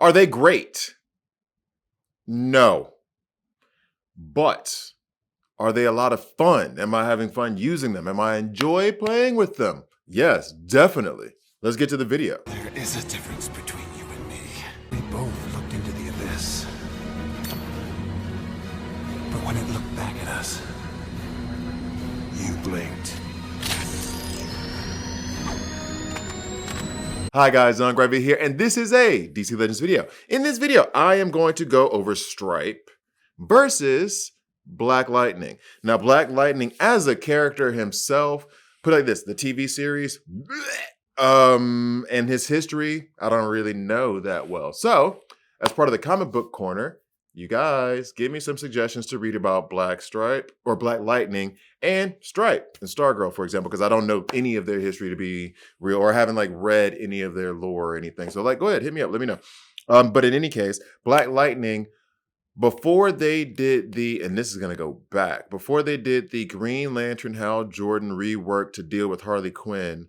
Are they great? No. But are they a lot of fun? Am I having fun using them? Am I enjoy playing with them? Yes, definitely. Let's get to the video. There is a difference between you and me. We both looked into the abyss. But when it looked back at us, you blinked. Hi guys, Gravy here, and this is a DC Legends video. In this video, I am going to go over S.T.R.I.P.E versus Black Lightning. Now, Black Lightning as a character himself, put it like this, the TV series, and his history, I don't really know that well. So, as part of the comic book corner, you guys give me some suggestions to read about Black S.T.R.I.P.E or Black Lightning and S.T.R.I.P.E and Stargirl, for example, because I don't know any of their history to be real or haven't like read any of their lore or anything. So like, go ahead, hit me up, let me know. But in any case, Black Lightning, before they did and this is going to go back, before they did the Green Lantern Hal Jordan rework to deal with Harley Quinn,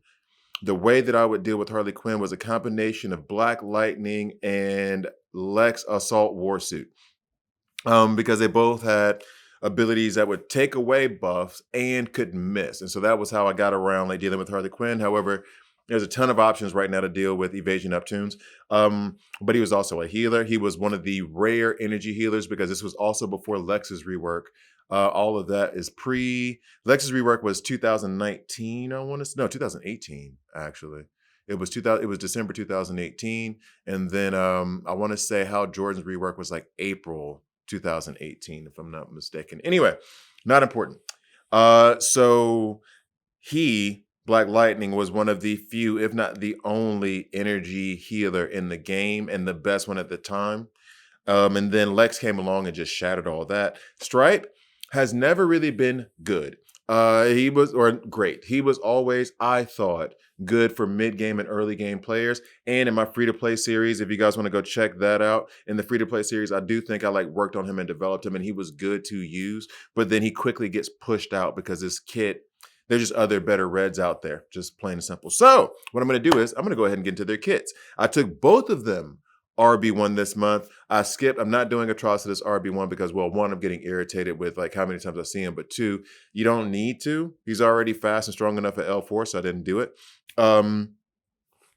the way that I would deal with Harley Quinn was a combination of Black Lightning and Lex Assault Warsuit. Because they both had abilities that would take away buffs and could miss. And so that was how I got around like dealing with Harley Quinn. However, there's a ton of options right now to deal with Evasion Neptunes. But he was also a healer. He was one of the rare energy healers because this was also before Lex's rework. All of that is Lex's rework was 2019, I want to say. No, 2018, actually. It was December 2018. And then I want to say Hal Jordan's rework was like April 2018, if I'm not mistaken. Anyway, not important. So Black Lightning, was one of the few, if not the only energy healer in the game and the best one at the time. And then Lex came along and just shattered all that. S.T.R.I.P.E has never really been good. Great. He was always, I thought, good for mid-game and early game players. And in my free-to-play series, if you guys want to go check that out, in the free-to-play series, I do think I worked on him and developed him, and he was good to use. But then he quickly gets pushed out because this kit, there's just other better reds out there, just plain and simple. So what I'm going to do is I'm going to go ahead and get into their kits. I took both of them RB1 this month. I skipped. I'm not doing Atrocitus RB1 because, well, one, I'm getting irritated with how many times I see him, but two, you don't need to. He's already fast and strong enough at L4, so I didn't do it.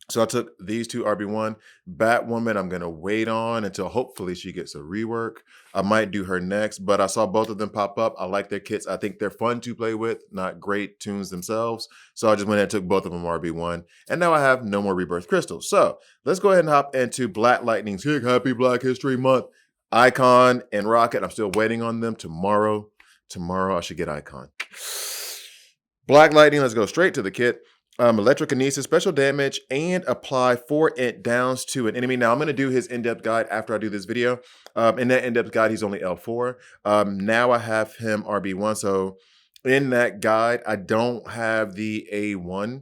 So I took these two RB1. Batwoman, I'm going to wait on until hopefully she gets a rework. I might do her next, but I saw both of them pop up. I like their kits. I think they're fun to play with, not great tunes themselves. So I just went ahead and took both of them RB1. And now I have no more Rebirth Crystals. So let's go ahead and hop into Black Lightning's Happy Black History Month. Icon and Rocket, I'm still waiting on them. Tomorrow I should get Icon. Black Lightning, let's go straight to the kit. Electrokinesis, special damage, and apply 4 int downs to an enemy. Now, I'm going to do his in-depth guide after I do this video. In that in-depth guide, he's only L4. Now I have him RB1. So in that guide, I don't have the A1.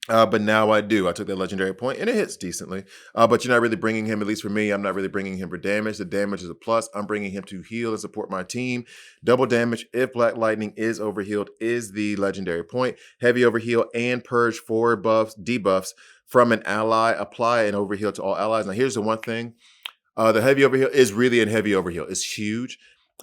But now I do. I took that legendary point and it hits decently. But you're not really bringing him, at least for me, I'm not really bringing him for damage. The damage is a plus. I'm bringing him to heal and support my team. Double damage if Black Lightning is overhealed is the legendary point. Heavy overheal and purge 4 debuffs from an ally. Apply an overheal to all allies. Now here's the one thing. The heavy overheal is really a heavy overheal. It's huge.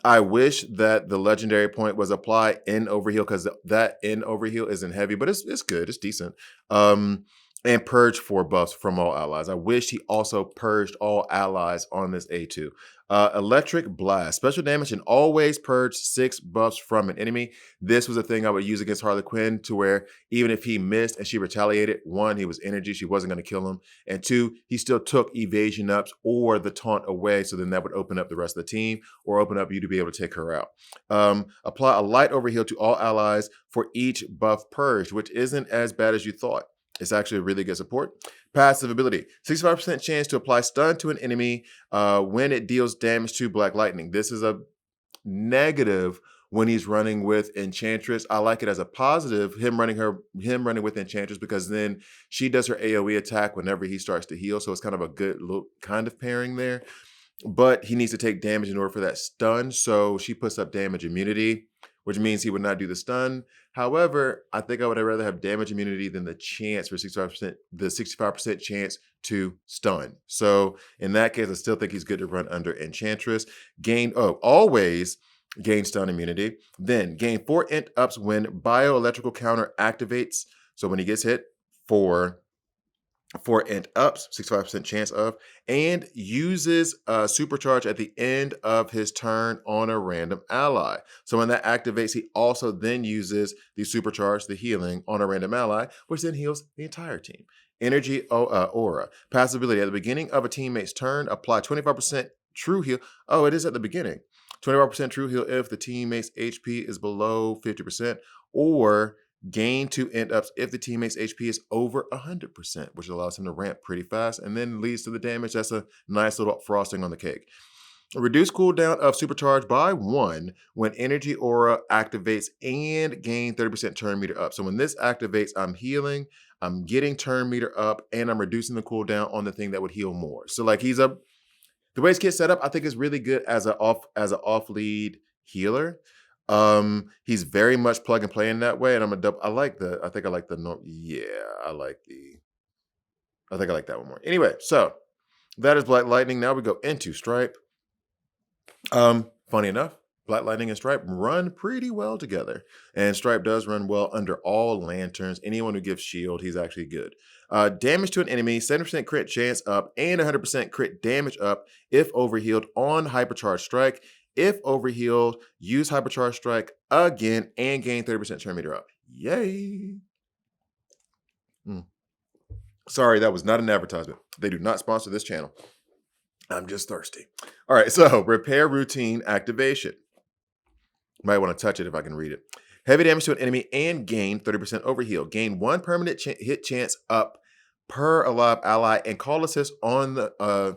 I wish that the legendary point was applied in overheal because that in overheal isn't heavy, but it's good. It's decent. And purge 4 buffs from all allies. I wish he also purged all allies on this A2. Electric Blast. Special damage and always purge 6 buffs from an enemy. This was a thing I would use against Harley Quinn to where even if he missed and she retaliated, 1, he was energy. She wasn't going to kill him. And 2, he still took evasion ups or the taunt away. So then that would open up the rest of the team or open up you to be able to take her out. Apply a light overheal to all allies for each buff purged, which isn't as bad as you thought. It's actually a really good support. Passive ability, 65% chance to apply stun to an enemy when it deals damage to Black Lightning. This is a negative when he's running with Enchantress. I like it as a positive, him running with Enchantress, because then she does her AoE attack whenever he starts to heal. So it's kind of a good little kind of pairing there. But he needs to take damage in order for that stun. So she puts up damage immunity, which means he would not do the stun. However, I think I would rather have damage immunity than the chance for 65%, the 65% chance to stun. So in that case, I still think he's good to run under Enchantress. Always gain stun immunity. Then gain 4 int ups when bioelectrical counter activates. So when he gets hit, 4 int ups, 65% chance of, and uses a supercharge at the end of his turn on a random ally. So when that activates, he also then uses the supercharge, the healing, on a random ally, which then heals the entire team. Energy aura. Passive ability. At the beginning of a teammate's turn, apply 25% true heal. Oh, it is at the beginning. 25% true heal if the teammate's HP is below 50%, or gain 2 int ups if the teammate's HP is over 100%, which allows him to ramp pretty fast and then leads to the damage. That's a nice little frosting on the cake. Reduce cooldown of supercharge by 1 when energy aura activates and gain 30% turn meter up. So when this activates, I'm healing, I'm getting turn meter up, and I'm reducing the cooldown on the thing that would heal more. So like the way his kit's set up, I think is really good as an off lead healer. He's very much plug and play in that way, and I think I like the I think I like that one more. Anyway, so that is Black Lightning. Now we go into Stripe. Funny enough, Black Lightning and Stripe run pretty well together, and Stripe does run well under all lanterns. Anyone who gives shield, he's actually good. Damage to an enemy, 70% crit chance up, and 100% crit damage up if overhealed on Hypercharge Strike. If overhealed, use Hypercharge Strike again and gain 30% turn meter up. Yay! Sorry, that was not an advertisement. They do not sponsor this channel. I'm just thirsty. All right, so repair routine activation. Might want to touch it if I can read it. Heavy damage to an enemy and gain 30% overheal. Gain 1 permanent hit chance up per alive ally and call assist on the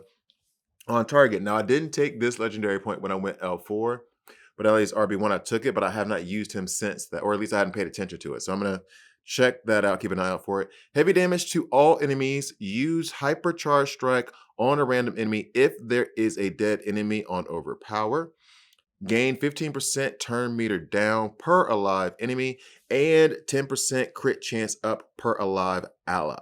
on target. Now, I didn't take this legendary point when I went L4, but at least RB1 I took it, but I have not used him since that, or at least I hadn't paid attention to it. So I'm going to check that out, keep an eye out for it. Heavy damage to all enemies. Use Hypercharge Strike on a random enemy if there is a dead enemy on overpower. Gain 15% turn meter down per alive enemy and 10% crit chance up per alive ally.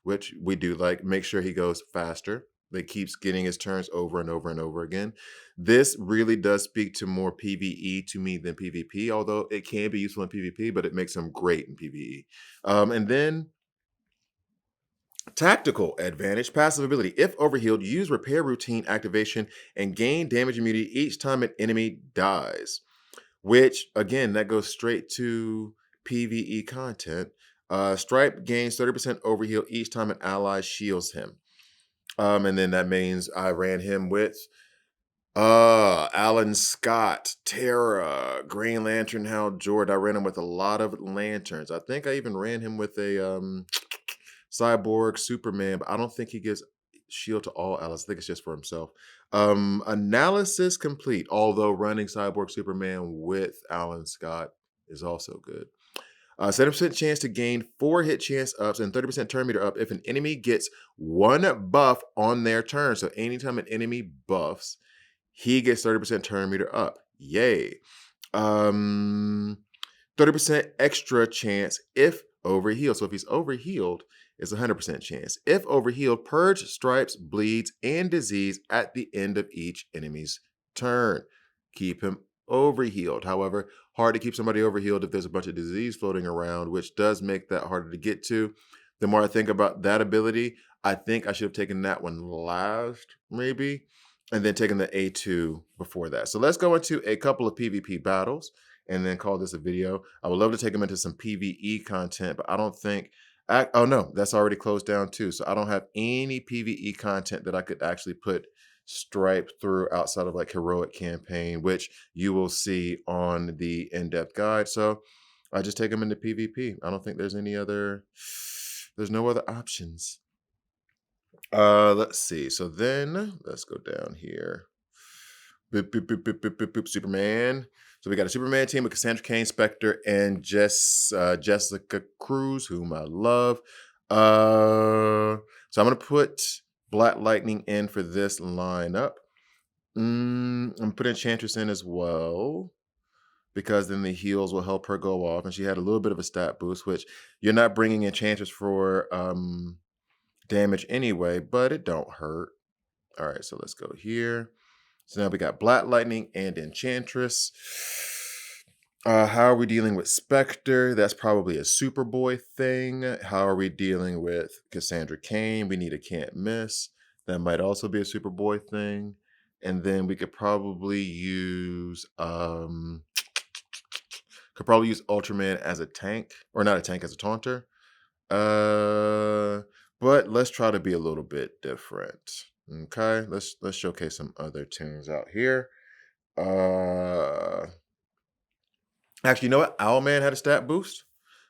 Which we do like. Make sure he goes faster. That keeps getting his turns over and over and over again. This really does speak to more PvE to me than PvP, although it can be useful in PvP, but it makes him great in PvE. And then tactical advantage, passive ability. If overhealed, use repair routine activation and gain damage immunity each time an enemy dies. Which, again, that goes straight to PvE content. Stripe gains 30% overheal each time an ally shields him. And then that means I ran him with Alan Scott, Terra, Green Lantern, Hal Jordan. I ran him with a lot of lanterns. I think I even ran him with a Cyborg Superman, but I don't think he gives shield to all allies. I think it's just for himself. Analysis complete, although running Cyborg Superman with Alan Scott is also good. 70% chance to gain 4 hit chance ups and 30% turn meter up if an enemy gets 1 buff on their turn. So anytime an enemy buffs, he gets 30% turn meter up. Yay. 30% extra chance if overhealed. So if he's overhealed, it's 100% chance. If overhealed, purge stripes, bleeds, and disease at the end of each enemy's turn. Keep him overhealed. However, hard to keep somebody overhealed if there's a bunch of disease floating around, which does make that harder to get to. The more I think about that ability, I think I should have taken that one last, maybe, and then taken the A2 before that. So let's go into a couple of PvP battles and then call this a video. I would love to take them into some PvE content, but I don't think... Oh no, that's already closed down too. So I don't have any PvE content that I could actually put Stripe through outside of like Heroic Campaign, which you will see on the in-depth guide. So I just take them into PvP. I don't think there's no other options. Let's see. So then let's go down here. Boop, boop, boop, boop, boop, boop, boop, Superman. So we got a Superman team with Cassandra Cain, Spectre, and Jessica Cruz, whom I love. So I'm going to put Black Lightning in for this lineup. I'm putting Enchantress in as well because then the heals will help her go off, and she had a little bit of a stat boost, which you're not bringing Enchantress for damage anyway, but it don't hurt. All right, so let's go here. So now we got Black Lightning and Enchantress. How are we dealing with Spectre? That's probably a Superboy thing. How are we dealing with Cassandra Cain? We need a can't miss. That might also be a Superboy thing. And then we could probably use Ultraman as a tank, or not a tank, as a taunter. But let's try to be a little bit different. Okay, let's showcase some other tunes out here. Actually, you know what? Owlman had a stat boost.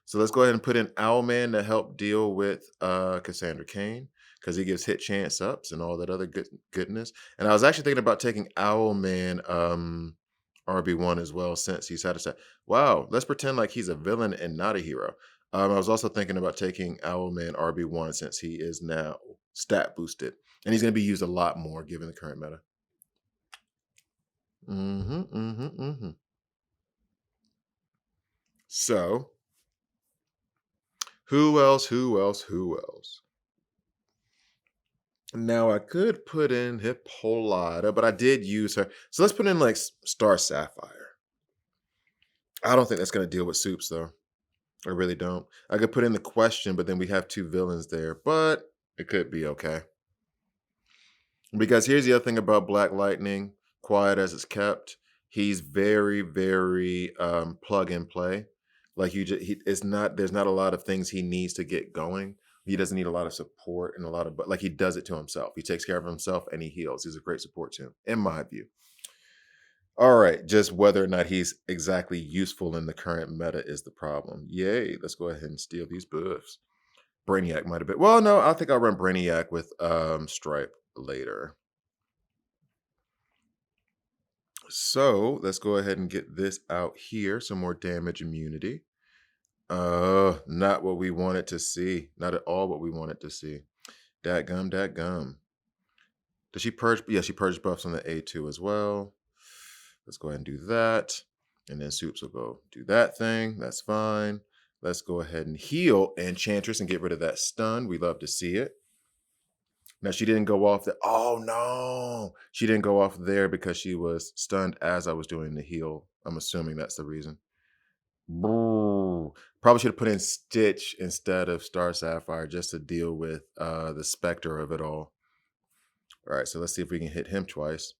So let's go ahead and put in Owlman to help deal with Cassandra Cain, because he gives hit chance ups and all that other goodness. And I was actually thinking about taking Owlman RB1 as well, since he's had a stat. Wow, let's pretend like he's a villain and not a hero. I was also thinking about taking Owlman RB1 since he is now stat boosted. And he's going to be used a lot more given the current meta. So, who else? Now, I could put in Hippolyta, but I did use her. So let's put in like Star Sapphire. I don't think that's going to deal with Soups, though. I really don't. I could put in the Question, but then we have two villains there, but it could be okay. Because here's the other thing about Black Lightning, quiet as it's kept. He's very, very plug and play. Like there's not a lot of things he needs to get going. He doesn't need a lot of support and a lot of, but like he does it to himself. He takes care of himself and he heals. He's a great support team, in my view. All right, just whether or not he's exactly useful in the current meta is the problem. Yay, let's go ahead and steal these buffs. Brainiac might have been. Well, no, I think I'll run Brainiac with Stripe later. So let's go ahead and get this out here. Some more damage immunity. Not what we wanted to see. Not at all what we wanted to see. Dadgum. Does she purge? Yeah, she purged buffs on the A2 as well. Let's go ahead and do that. And then Soups will go do that thing. That's fine. Let's go ahead and heal Enchantress and get rid of that stun. We love to see it. Now, she didn't go off the. Oh, no. She didn't go off there because she was stunned as I was doing the heal. I'm assuming that's the reason. Boo. Probably should have put in Stitch instead of Star Sapphire just to deal with the specter of it all. All right, so let's see if we can hit him twice.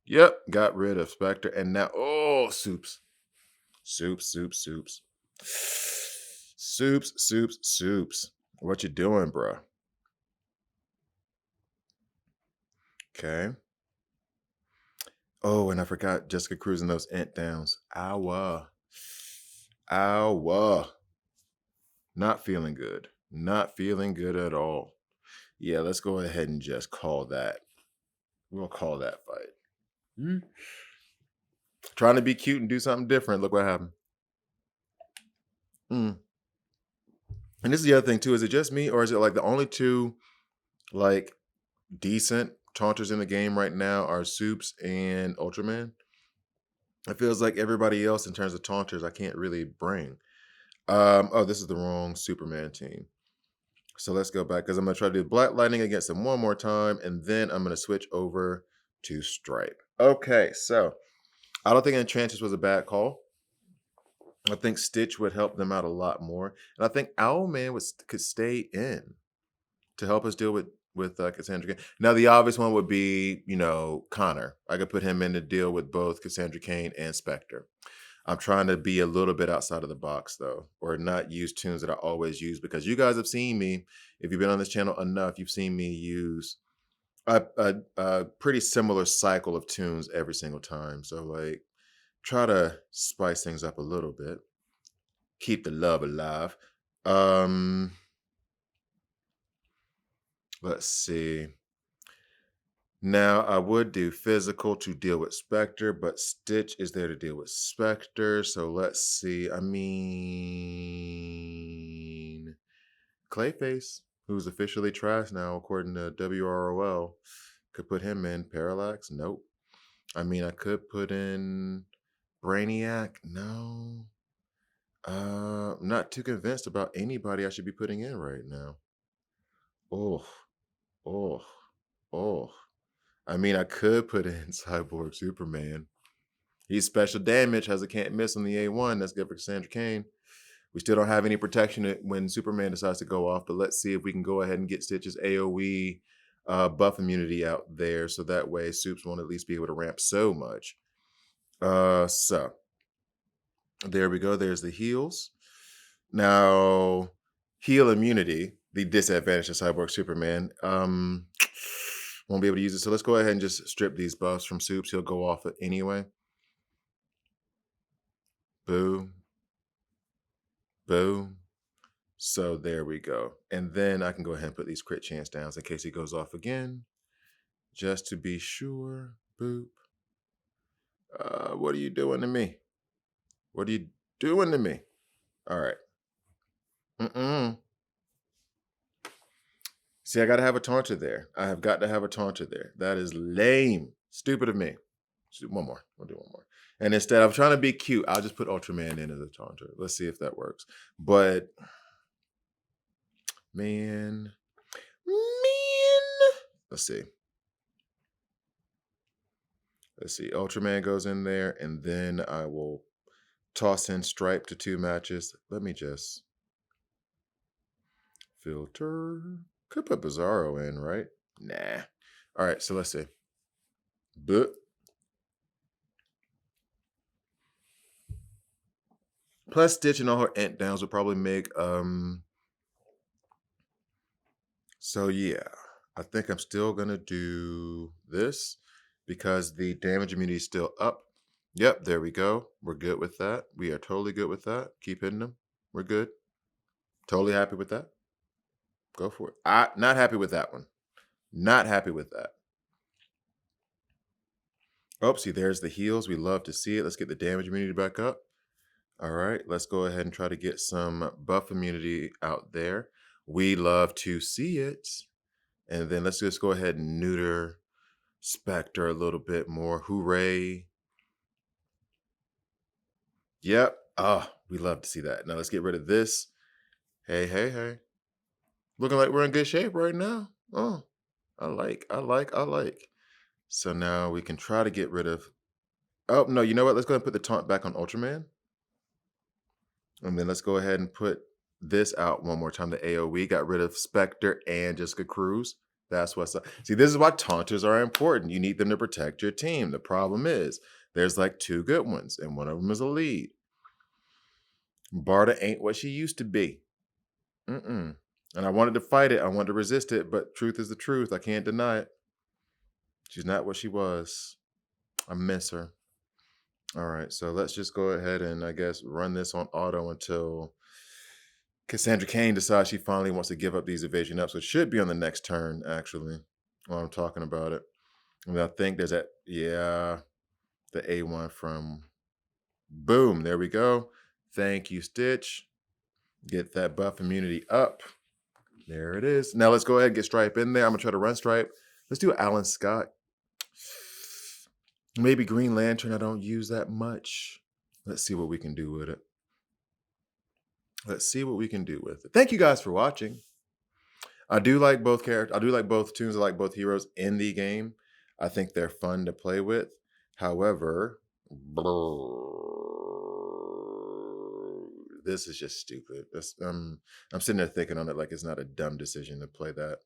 Yep, got rid of Spectre. And now, oh, Soups. Soups. Soups. What you doing, bro? Okay. Oh, and I forgot Jessica Cruz and those int downs. Ow. Not feeling good. Not feeling good at all. Yeah, let's go ahead and just call that. We'll call that fight. Trying to be cute and do something different. Look what happened. And this is the other thing too. Is it just me, or is it like the only two like decent taunters in the game right now are Soups and Ultraman? It feels like everybody else in terms of taunters I can't really bring. Oh, this is the wrong Superman team. So let's go back because I'm going to try to do Black Lightning against them one more time, and then I'm going to switch over to Stripe. Okay, so I don't think Enchantress was a bad call. I think Stitch would help them out a lot more, and I think Owlman could stay in to help us deal with Cassandra Cain. Now, the obvious one would be, Connor. I could put him in to deal with both Cassandra Cain and Spectre. I'm trying to be a little bit outside of the box, though, or not use tunes that I always use, because you guys have seen me. If you've been on this channel enough, you've seen me use a pretty similar cycle of tunes every single time. So, like, try to spice things up a little bit. Keep the love alive. Let's see. Now, I would do physical to deal with Spectre, but Stitch is there to deal with Spectre. So let's see. I mean, Clayface, who's officially trash now, according to WROL, could put him in. Parallax? Nope. I mean, I could put in Brainiac. No. I'm not too convinced about anybody I should be putting in right now. Oh, oh, oh. I mean, I could put in Cyborg Superman. He's special damage, has a can't miss on the A1. That's good for Cassandra Cain. We still don't have any protection when Superman decides to go off, but let's see if we can go ahead and get Stitch's AoE buff immunity out there, so that way Supes won't at least be able to ramp so much. So there we go. There's the heals. Now, heal immunity, the disadvantage of Cyborg Superman. Won't be able to use it. So let's go ahead and just strip these buffs from Supes. He'll go off it anyway. Boo. Boo. So there we go. And then I can go ahead and put these crit chance downs in case he goes off again. Just to be sure. Boop. What are you doing to me? What are you doing to me? All right. See, I got to have a taunter there. I have got to have a taunter there. That is lame. Stupid of me. Let's do one more. We'll do one more. And instead of trying to be cute, I'll just put Ultraman in as a taunter. Let's see if that works. But, man. Let's see. Let's see. Ultraman goes in there, and then I will toss in Stripe to 2 matches. Let me just filter. Could put Bizarro in, right? Nah. All right, so let's see. But plus Stitch and all her ant downs would probably make so yeah. I think I'm still gonna do this because the damage immunity is still up. Yep, there we go. We're good with that. We are totally good with that. Keep hitting them. We're good. Totally happy with that. Go for it. Not happy with that one. Not happy with that. Oh, see, there's the heals. We love to see it. Let's get the damage immunity back up. All right, let's go ahead and try to get some buff immunity out there. We love to see it. And then let's just go ahead and neuter Spectre a little bit more. Hooray. Yep. We love to see that. Now let's get rid of this. Hey. Looking like we're in good shape right now. Oh, I like. So now we can try to get rid of. Oh, no, you know what? Let's go ahead and put the taunt back on Ultraman. And then let's go ahead and put this out one more time. The AoE got rid of Spectre and Jessica Cruz. That's what's up. See, this is why taunters are important. You need them to protect your team. The problem is there's like 2 good ones, and one of them is a lead. Barda ain't what she used to be. And I wanted to fight it. I wanted to resist it, but truth is the truth. I can't deny it. She's not what she was. I miss her. All right, so let's just go ahead and I guess run this on auto until Cassandra Cain decides she finally wants to give up these evasion ups. So it should be on the next turn, actually, while I'm talking about it. And I think there's that, yeah, the A1 from boom. There we go. Thank you, Stitch. Get that buff immunity up. There it is. Now let's go ahead and get Stripe in there. I'm going to try to run Stripe. Let's do Alan Scott. Maybe Green Lantern. I don't use that much. Let's see what we can do with it. Thank you guys for watching. I do like both characters. I do like both tunes. I like both heroes in the game. I think they're fun to play with. However, this is just stupid. I'm sitting there thinking on it like it's not a dumb decision to play that.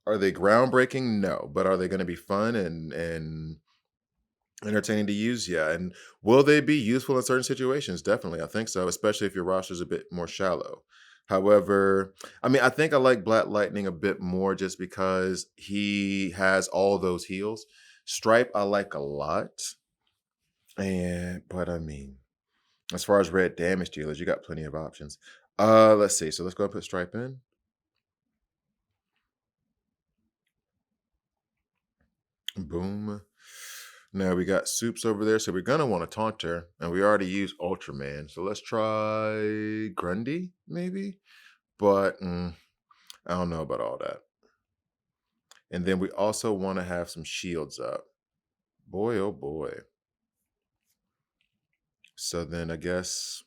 Are they groundbreaking? No. But are they going to be fun and entertaining to use? Yeah. And will they be useful in certain situations? Definitely. I think so, especially if your roster's a bit more shallow. However, I mean, I think I like Black Lightning a bit more just because he has all those heals. Stripe, I like a lot. But I mean, as far as red damage dealers, you got plenty of options. Let's see. So let's go and put Stripe in. Boom. Now we got Supes over there, so we're gonna want a taunter, and we already used Ultraman. So let's try Grundy, maybe. But I don't know about all that. And then we also want to have some shields up. Boy, oh boy. So then I guess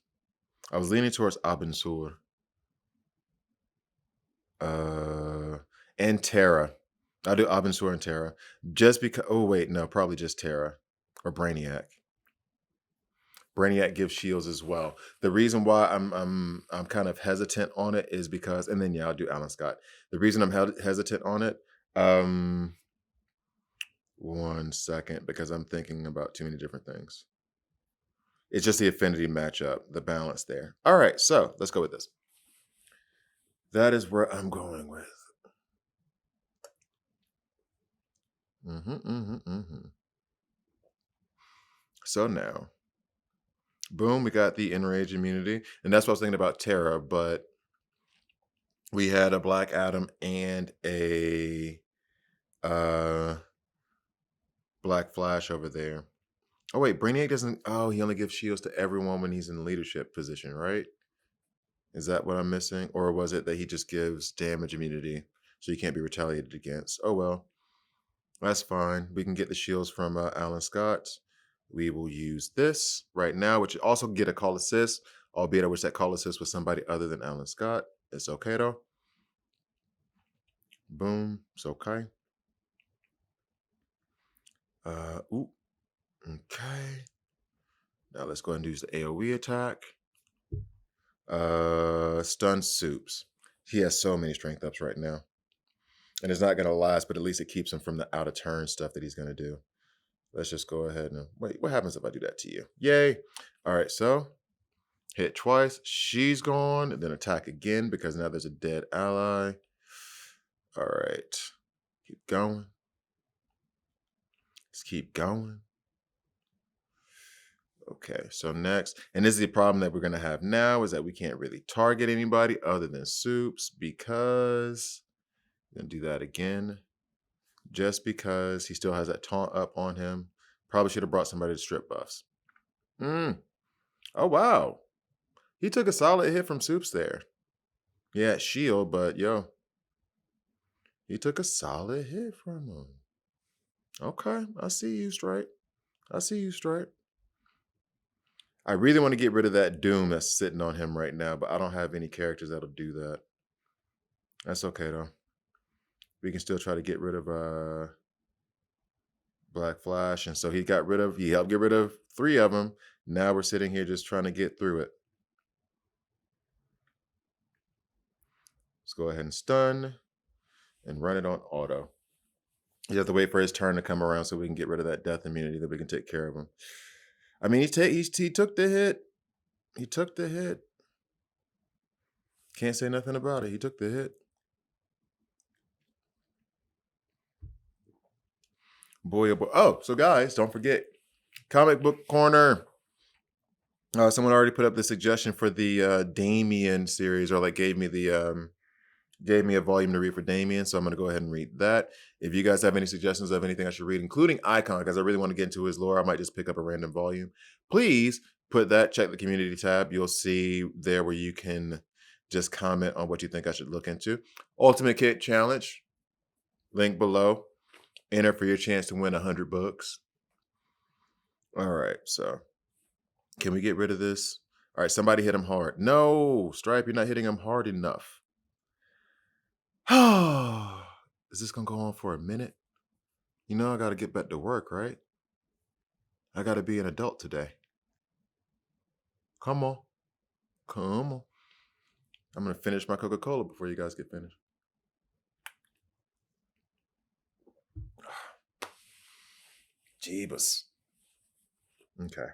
I was leaning towards Abençour. And Terra. I'll do Abençour and Terra. Just because, oh wait, no, probably just Terra or Brainiac. Brainiac gives shields as well. The reason why I'm kind of hesitant on it is because, and then yeah, I'll do Alan Scott. The reason I'm hesitant on it, 1 second, because I'm thinking about too many different things. It's just the affinity matchup, the balance there. All right, so let's go with this. That is where I'm going with. So now, boom, we got the enrage immunity, and that's what I was thinking about Terra, but we had a Black Adam and a Black Flash over there. Oh wait, Brainiac doesn't. Oh, he only gives shields to everyone when he's in leadership position, right? Is that what I'm missing, or was it that he just gives damage immunity so he can't be retaliated against? Oh well, that's fine. We can get the shields from Alan Scott. We will use this right now, which also get a call assist, albeit I wish that call assist was somebody other than Alan Scott. It's okay though. Boom, it's okay. Ooh, okay. Now let's go ahead and use the AoE attack. Stun Soups. He has so many strength ups right now. And it's not going to last, but at least it keeps him from the out of turn stuff that he's going to do. Let's just go ahead and wait. What happens if I do that to you? Yay. All right, so hit twice. She's gone. And then attack again because now there's a dead ally. All right. Keep going. Let's keep going. Okay, so next, and this is the problem that we're going to have now, is that we can't really target anybody other than Soups because, I'm going to do that again, just because he still has that taunt up on him. Probably should have brought somebody to strip buffs. Oh, wow. He took a solid hit from Soups there. Yeah, shield, but yo, he took a solid hit from him. Okay, I see you, S.T.R.I.P.E. I see you, S.T.R.I.P.E. I really want to get rid of that Doom that's sitting on him right now, but I don't have any characters that'll do that. That's okay, though. We can still try to get rid of Black Flash. And so he helped get rid of 3 of them. Now we're sitting here just trying to get through it. Let's go ahead and stun and run it on auto. You have to wait for his turn to come around so we can get rid of that death immunity, that we can take care of him. I mean, he took the hit. He took the hit. Can't say nothing about it. He took the hit. Boy, oh boy. Oh, so guys, don't forget, Comic Book Corner. Someone already put up the suggestion for the Damien series, or like gave me a volume to read for Damien. So I'm going to go ahead and read that. If you guys have any suggestions of anything I should read, including Icon, because I really want to get into his lore, I might just pick up a random volume. Please put that, check the community tab. You'll see there where you can just comment on what you think I should look into. Ultimate Kit Challenge, link below. Enter for your chance to win 100 books. All right, so can we get rid of this? All right, somebody hit him hard. No, S.T.R.I.P.E, you're not hitting him hard enough. Is this going to go on for a minute? You know, I got to get back to work, right? I got to be an adult today. Come on. Come on. I'm going to finish my Coca-Cola before you guys get finished. Jeebus. Okay.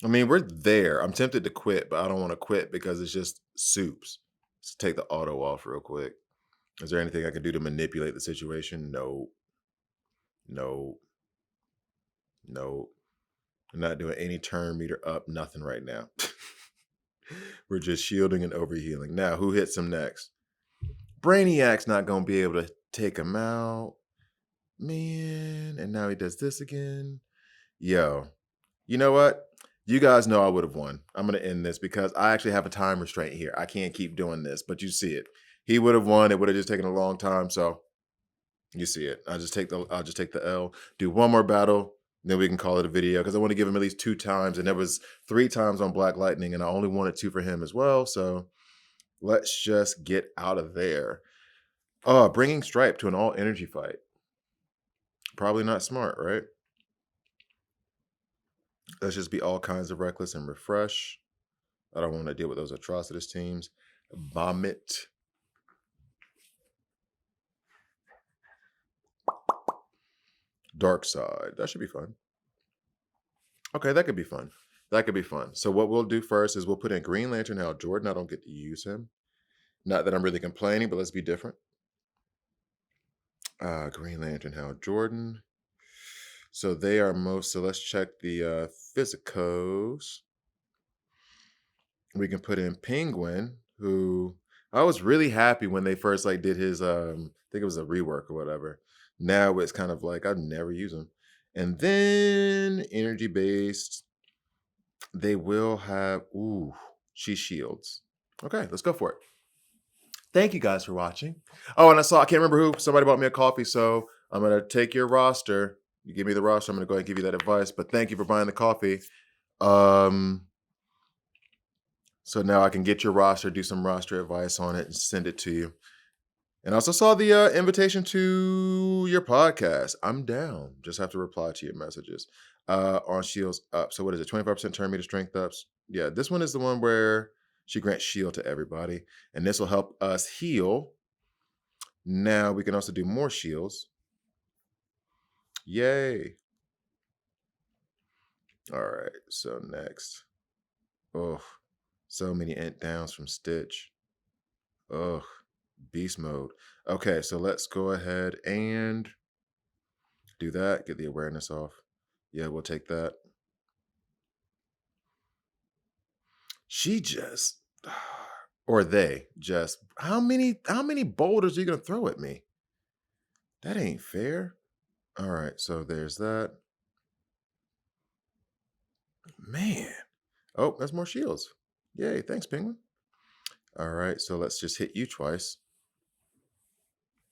I mean, we're there. I'm tempted to quit, but I don't want to quit because it's just Soups. Let's take the auto off real quick. Is there anything I can do to manipulate the situation? No. No. No. I'm not doing any turn meter up, nothing right now. We're just shielding and overhealing. Now, who hits him next? Brainiac's not going to be able to take him out. Man, and now he does this again. Yo, you know what? You guys know I would have won. I'm going to end this because I actually have a time restraint here. I can't keep doing this, but you see it. He would have won. It would have just taken a long time. So you see it. I'll just take the L. Do one more battle, then we can call it a video because I want to give him at least 2 times, and there was 3 times on Black Lightning, and I only wanted 2 for him as well. So let's just get out of there. Bringing S.T.R.I.P.E to an all energy fight. Probably not smart, right? Let's just be all kinds of reckless and refresh. I don't want to deal with those atrocities teams. Vomit. Dark side. That should be fun. Okay, that could be fun. That could be fun. So what we'll do first is we'll put in Green Lantern Hal Jordan. I don't get to use him. Not that I'm really complaining, but let's be different. Green Lantern Hal Jordan. So they are most. So let's check the physicals. We can put in Penguin, who I was really happy when they first like did his. I think it was a rework or whatever. Now it's kind of like I've never used them. And then energy based. They will have. Ooh, she shields. Okay, let's go for it. Thank you guys for watching. Oh, and I can't remember who, somebody bought me a coffee, so I'm going to take your roster. You give me the roster, I'm going to go ahead and give you that advice, but thank you for buying the coffee. So now I can get your roster, do some roster advice on it, and send it to you. And I also saw the invitation to your podcast. I'm down. Just have to reply to your messages. On shields up. So what is it? 25% turn meter strength ups. Yeah, this one is the one where she grants shield to everybody. And this will help us heal. Now we can also do more shields. Yay. All right, so next. Oh, so many int downs from Stitch. Ugh, beast mode. Okay, so let's go ahead and do that. Get the awareness off. Yeah, we'll take that. She just, or they just, how many boulders are you gonna throw at me? That ain't fair. All right, so there's that. Man. Oh, that's more shields. Yay, thanks, Penguin. All right, so let's just hit you twice.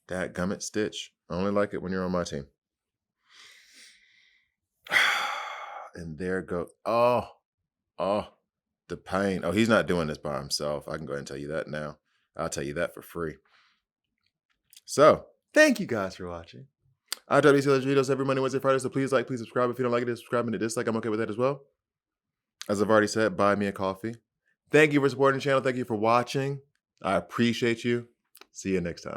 Dadgummit, Stitch. I only like it when you're on my team. And there goes. Oh, the pain. Oh, he's not doing this by himself. I can go ahead and tell you that now. I'll tell you that for free. So, thank you guys for watching. I try to see those videos every Monday, Wednesday, Friday. So please like, please subscribe. If you don't like it, subscribe and a dislike. I'm okay with that as well. As I've already said, buy me a coffee. Thank you for supporting the channel. Thank you for watching. I appreciate you. See you next time.